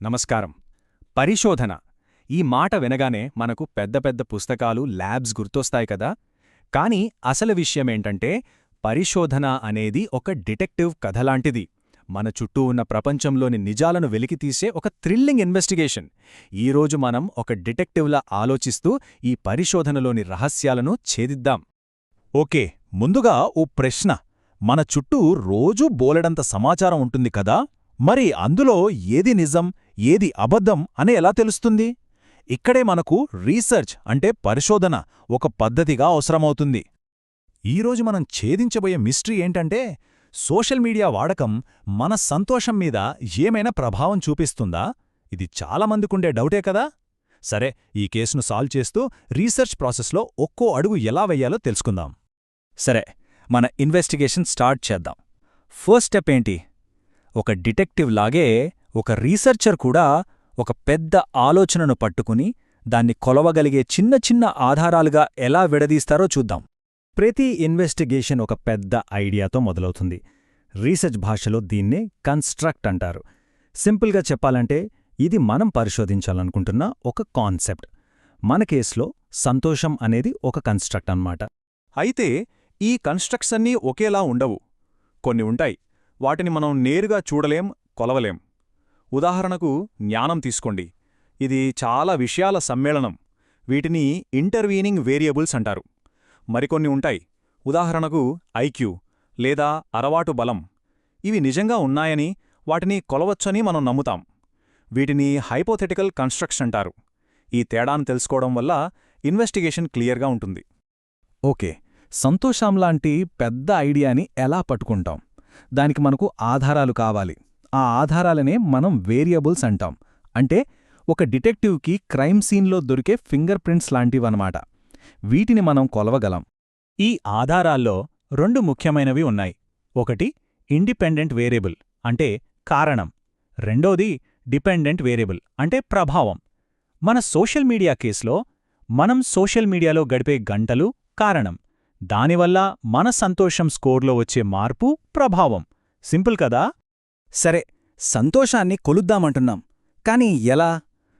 నమస్కారం. పరిశోధన ఈ మాట వినగానే మనకు పెద్ద పెద్ద పుస్తకాలు, ల్యాబ్స్ గుర్తొస్తాయి కదా. కాని అసలు విషయమేంటంటే పరిశోధన అనేది ఒక డిటెక్టివ్ కథలాంటిది. మన చుట్టూ ఉన్న ప్రపంచంలోని నిజాలను వెలికితీసే ఒక థ్రిల్లింగ్ ఇన్వెస్టిగేషన్. ఈరోజు మనం ఒక డిటెక్టివ్లా ఆలోచిస్తూ ఈ పరిశోధనలోని రహస్యాలను ఛేదిద్దాం. ఓకే, ముందుగా ఓ ప్రశ్న. మన చుట్టూ రోజూ బోలెడంత సమాచారం ఉంటుంది కదా, మరి అందులో ఏది నిజం, ఏది అబద్ధం అని ఎలా తెలుస్తుంది? ఇక్కడే మనకు రీసెర్చ్ అంటే పరిశోధన ఒక పద్ధతిగా అవసరమవుతుంది. ఈరోజు మనం ఛేదించబోయే మిస్టరీ ఏంటంటే, సోషల్ మీడియా వాడకం మన సంతోషం మీద ఏమైనా ప్రభావం చూపిస్తుందా? ఇది చాలామందికుండే డౌటే కదా. సరే, ఈ కేసును సాల్వ్ చేస్తూ రీసెర్చ్ ప్రాసెస్లో ఒక్కో అడుగు ఎలా వెయ్యాలో తెలుసుకుందాం. సరే, మన ఇన్వెస్టిగేషన్ స్టార్ట్ చేద్దాం. ఫస్ట్ స్టెప్ ఏంటి? ఒక డిటెక్టివ్ లాగే ఒక రీసెర్చర్ కూడా ఒక పెద్ద ఆలోచనను పట్టుకుని దాన్ని కొలవగలిగే చిన్న చిన్న ఆధారాలుగా ఎలా విడదీస్తారో చూద్దాం. ప్రతి ఇన్వెస్టిగేషన్ ఒక పెద్ద ఐడియాతో మొదలవుతుంది. రీసెర్చ్ భాషలో దీన్నే కన్స్ట్రక్ట్ అంటారు. సింపుల్గా చెప్పాలంటే ఇది మనం పరిశోధించాలనుకుంటున్న ఒక కాన్సెప్ట్. మన కేసులో సంతోషం అనేది ఒక కన్స్ట్రక్ట్ అన్నమాట. అయితే ఈ కన్స్ట్రక్ట్స్ అన్నీ ఒకేలా ఉండవు. కొన్ని ఉంటాయి, వాటిని మనం నేరుగా చూడలేం, కొలవలేం. ఉదాహరణకు జ్ఞానం తీసుకోండి. ఇది చాలా విషయాల సమ్మేళనం. వీటిని ఇంటర్వీనింగ్ వేరియబుల్స్ అంటారు. మరికొన్ని ఉంటాయి, ఉదాహరణకు ఐక్యూ లేదా అలవాటు బలం. ఇవి నిజంగా ఉన్నాయని, వాటిని కొలవచ్చని మనం నమ్ముతాం. వీటిని హైపోథెటికల్ కన్స్ట్రక్ట్స్ అంటారు. ఈ తేడాను తెలుసుకోవడం వల్ల ఇన్వెస్టిగేషన్ క్లియర్గా ఉంటుంది. ఓకే, సంతోషంలాంటి పెద్ద ఐడియాని ఎలా పట్టుకుంటాం? దానికి మనకు ఆధారాలు కావాలి. ఆ ఆధారాలనే మనం వేరియబుల్స్ అంటాం. అంటే ఒక డిటెక్టివ్కి క్రైమ్ సీన్లో దొరికే ఫింగర్ ప్రింట్స్ లాంటివన్నమాట. వీటిని మనం కొలవగలం. ఈ ఆధారాల్లో రెండు ముఖ్యమైనవి ఉన్నాయి. ఒకటి ఇండిపెండెంట్ వేరియబుల్ అంటే కారణం. రెండోది డిపెండెంట్ వేరియబుల్ అంటే ప్రభావం. మన సోషల్ మీడియా కేసులో మనం సోషల్ మీడియాలో గడిపే గంటలు కారణం. దానివల్ల మన సంతోషం స్కోర్లో వచ్చే మార్పు ప్రభావం. సింపుల్ కదా. సరే, సంతోషాన్ని కొలుద్దామంటున్నాం. కాని ఎలా?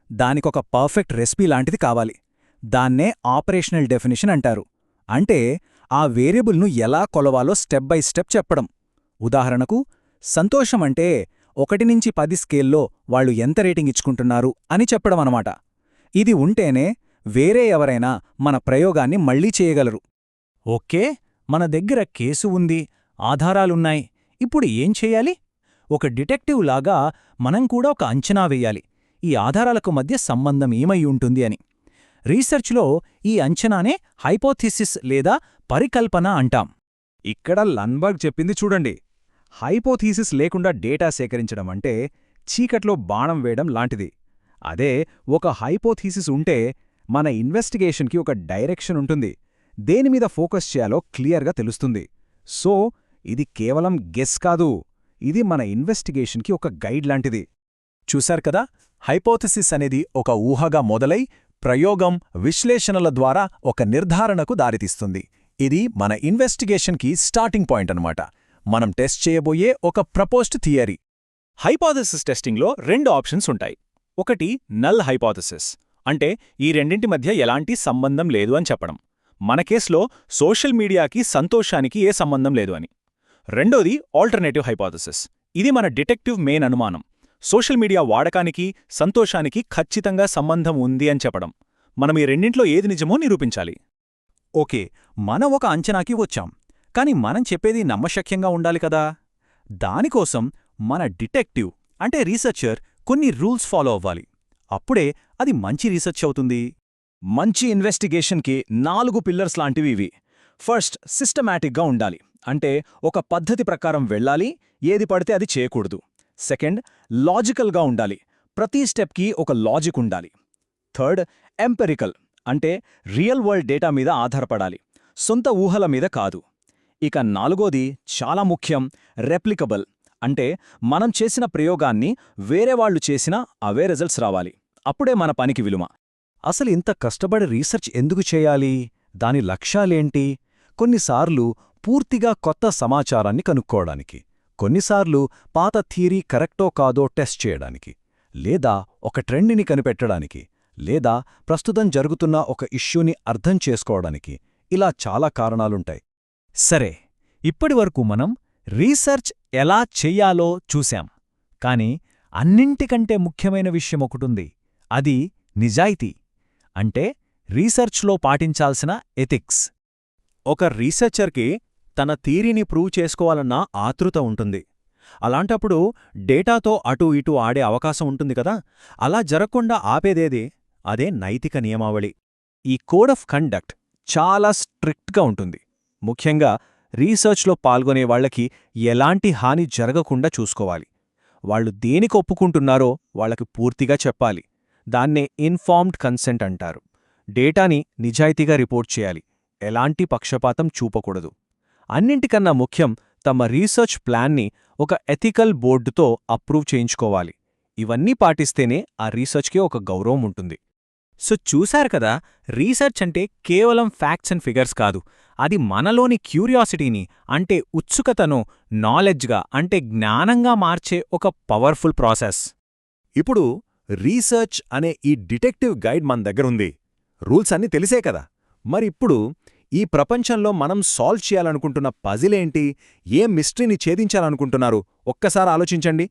దానికొక పర్ఫెక్ట్ రెసిపీ లాంటిది కావాలి. దాన్నే ఆపరేషనల్ డెఫినిషన్ అంటారు. అంటే ఆ వేరియబుల్ను ఎలా కొలవాలో స్టెప్ బై స్టెప్ చెప్పడం. ఉదాహరణకు, సంతోషమంటే 1 నుంచి 10 స్కేల్లో వాళ్ళు ఎంత రేటింగ్ ఇచ్చుకుంటున్నారు అని చెప్పడమన్నమాట. ఇది ఉంటేనే వేరే ఎవరైనా మన ప్రయోగాన్ని మళ్లీ చేయగలరు. ఓకే, మన దగ్గర కేసు ఉంది, ఆధారాలున్నాయి. ఇప్పుడు ఏం చెయ్యాలి? ఒక డిటెక్టివ్ లాగా మనం కూడా ఒక అంచనా వెయ్యాలి. ఈ ఆధారాలకు మధ్య సంబంధం ఏమై ఉంటుంది అని. రీసెర్చ్లో ఈ అంచనానే హైపోథీసిస్ లేదా పరికల్పన అంటాం. ఇక్కడ లన్బర్గ్ చెప్పింది చూడండి. హైపోథీసిస్ లేకుండా డేటా సేకరించడం అంటే చీకట్లో బాణం వేయడం లాంటిది. అదే ఒక హైపోథీసిస్ ఉంటే మన ఇన్వెస్టిగేషన్కి ఒక డైరెక్షన్ ఉంటుంది. దేనిమీద ఫోకస్ చేయాలో క్లియర్గా తెలుస్తుంది. సో ఇది కేవలం గెస్ కాదు, ఇది మన ఇన్వెస్టిగేషన్కి ఒక గైడ్ లాంటిది. చూశారు కదా, హైపోథెసిస్ అనేది ఒక ఊహగా మొదలై ప్రయోగం, విశ్లేషణల ద్వారా ఒక నిర్ధారణకు దారితీస్తుంది. ఇది మన ఇన్వెస్టిగేషన్కి స్టార్టింగ్ పాయింట్ అన్నమాట. మనం టెస్ట్ చేయబోయే ఒక ప్రపోజ్డ్ థియరీ. హైపోథెసిస్ టెస్టింగ్లో 2 ఆప్షన్స్ ఉంటాయి. ఒకటి నల్ హైపోథెసిస్ అంటే ఈ రెండింటి మధ్య ఎలాంటి సంబంధం లేదు అని చెప్పడం. మన కేసులో సోషల్ మీడియాకి సంతోషానికి ఏ సంబంధం లేదు అని. రెండోది ఆల్టర్నేటివ్ హైపోథెసిస్. ఇది మన డిటెక్టివ్ మెయిన్ అనుమానం. సోషల్ మీడియా వాడకానికి, సంతోషానికి ఖచ్చితంగా సంబంధం ఉంది అని చెప్పడం. మనం ఈ రెండింట్లో ఏది నిజమో నిరూపించాలి. ఓకే, మనం ఒక అంచనాకి వచ్చాం. కాని మనం చెప్పేది నమ్మశక్యంగా ఉండాలి కదా. దానికోసం మన డిటెక్టివ్ అంటే రీసెర్చర్ కొన్ని రూల్స్ ఫాలో అవ్వాలి. అప్పుడే అది మంచి రీసెర్చ్ అవుతుంది. మంచి ఇన్వెస్టిగేషన్కి 4 పిల్లర్స్ లాంటివి ఇవి. ఫస్ట్, సిస్టమాటిక్గా ఉండాలి. అంటే ఒక పద్ధతి ప్రకారం వెళ్ళాలి, ఏది పడితే అది చేయకూడదు. సెకండ్, లాజికల్గా ఉండాలి. ప్రతి స్టెప్కి ఒక లాజిక్ ఉండాలి. థర్డ్, ఎంపెరికల్ అంటే రియల్ వరల్డ్ డేటా మీద ఆధారపడాలి, సొంత ఊహల మీద కాదు. ఇక 4వది చాలా ముఖ్యం, రెప్లికబుల్ అంటే మనం చేసిన ప్రయోగాన్ని వేరేవాళ్లు చేసినా అవే రిజల్ట్స్ రావాలి. అప్పుడే మన పనికి విలువ. అసలు ఇంత కష్టపడి రీసెర్చ్ ఎందుకు చేయాలి? దాని లక్ష్యాలేంటి? కొన్నిసార్లు పూర్తిగా కొత్త సమాచారాన్ని కనుక్కోవడానికి, కొన్నిసార్లు పాత థియరీ కరెక్టో కాదో టెస్ట్ చేయడానికి, లేదా ఒక ట్రెండ్ని కనిపెట్టడానికి, లేదా ప్రస్తుతం జరుగుతున్న ఒక ఇష్యూని అర్థం చేసుకోవడానికి. ఇలా చాలా కారణాలుంటాయి. సరే, ఇప్పటివరకు మనం రీసెర్చ్ ఎలా చెయ్యాలో చూశాం. కాని అన్నింటికంటే ముఖ్యమైన విషయమొకటుంది. అది నిజాయితీ. అంటే రీసెర్చ్లో పాటించాల్సిన ఎథిక్స్. ఒక రీసెర్చర్కి తన థీరీని ప్రూవ్ చేసుకోవాలన్న ఆతృత ఉంటుంది. అలాంటప్పుడు డేటాతో అటూ ఇటూ ఆడే అవకాశం ఉంటుంది కదా. అలా జరగకుండా ఆపేదేది? అదే నైతిక నియమావళి. ఈ కోడ్ ఆఫ్ కండక్ట్ చాలా స్ట్రిక్ట్గా ఉంటుంది. ముఖ్యంగా రీసెర్చ్లో పాల్గొనే వాళ్లకి ఎలాంటి హాని జరగకుండా చూసుకోవాలి. వాళ్ళు దేనికి ఒప్పుకుంటున్నారో వాళ్ళకి పూర్తిగా చెప్పాలి. దాన్నే ఇన్ఫార్మ్డ్ కన్సెంట్ అంటారు. డేటాని నిజాయితీగా రిపోర్ట్ చేయాలి. ఎలాంటి పక్షపాతం చూపకూడదు. అన్నింటికన్నా ముఖ్యం, తమ రీసెర్చ్ ప్లాన్ని ఒక ఎథికల్ బోర్డుతో అప్రూవ్ చేయించుకోవాలి. ఇవన్నీ పాటిస్తేనే ఆ రీసెర్చ్కి ఒక గౌరవం ఉంటుంది. సో చూశారు కదా, రీసెర్చ్ అంటే కేవలం ఫ్యాక్ట్స్ అండ్ ఫిగర్స్ కాదు. అది మనలోని క్యూరియాసిటీని, అంటే ఉత్సుకతను నాలెడ్జ్గా, అంటే జ్ఞానంగా మార్చే ఒక పవర్ఫుల్ ప్రాసెస్. ఇప్పుడు రీసెర్చ్ అనే ఈ డిటెక్టివ్ గైడ్ మన దగ్గరుంది. రూల్స్ అన్నీ తెలిసే కదా. మరిప్పుడు ఈ ప్రపంచంలో మనం సాల్వ్ చేయాలనుకుంటున్న పజిలేంటి? ఏం మిస్టరీని ఛేదించాలనుకుంటున్నారు? ఒక్కసారి ఆలోచించండి.